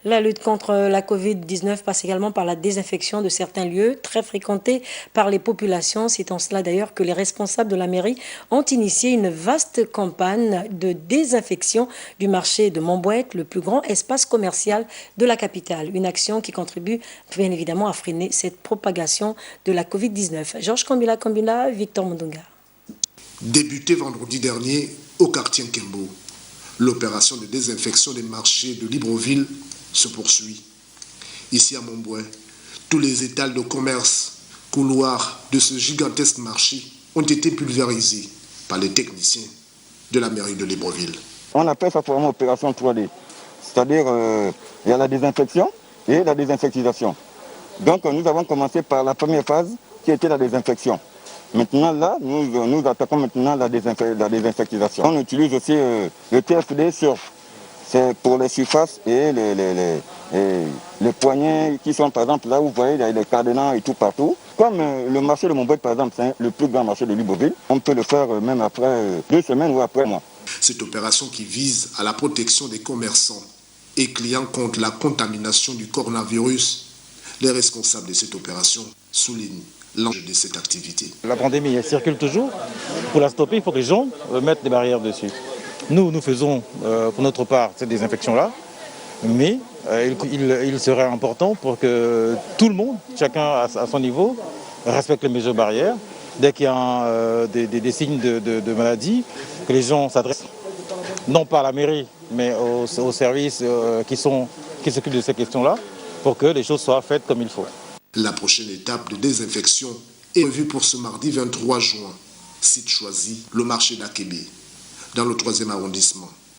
La lutte contre la Covid-19 passe également par la désinfection de certains lieux très fréquentés par les populations. C'est en cela d'ailleurs que les responsables de la mairie ont initié une vaste campagne de désinfection du marché de Montbouette, le plus grand espace commercial de la capitale. Une action qui contribue bien évidemment à freiner cette propagation de la Covid-19. Georges Kambila, Victor Mundunga. Débuté vendredi dernier au quartier Nkembo, l'opération de désinfection des marchés de Libreville se poursuit. Ici à Montbouet, tous les étals de commerce, couloirs de ce gigantesque marché ont été pulvérisés par les techniciens de la mairie de Libreville. On appelle ça vraiment opération 3D, c'est-à-dire il y a la désinfection et la désinfectisation. Donc nous avons commencé par la première phase qui était la désinfection. Maintenant là, nous attaquons maintenant la désinfectisation. On utilise aussi le TFD c'est pour les surfaces et les poignées qui sont par exemple là où vous voyez il y a les cadenas et tout partout. Comme le marché de Montbouette par exemple, c'est le plus grand marché de Libreville, on peut le faire même après 2 semaines ou après un mois. Cette opération qui vise à la protection des commerçants et clients contre la contamination du coronavirus, les responsables de cette opération soulignent l'enjeu de cette activité. La pandémie, elle circule toujours. Pour la stopper, il faut que les gens mettent des barrières dessus. Nous faisons pour notre part cette désinfection-là, mais il serait important pour que tout le monde, chacun à son niveau, respecte les mesures barrières. Dès qu'il y a des signes de maladie, que les gens s'adressent non pas à la mairie, mais aux services qui s'occupent de ces questions-là, pour que les choses soient faites comme il faut. La prochaine étape de désinfection est prévue pour ce mardi 23 juin. Site choisi, le marché d'Akébé, dans le 3e arrondissement.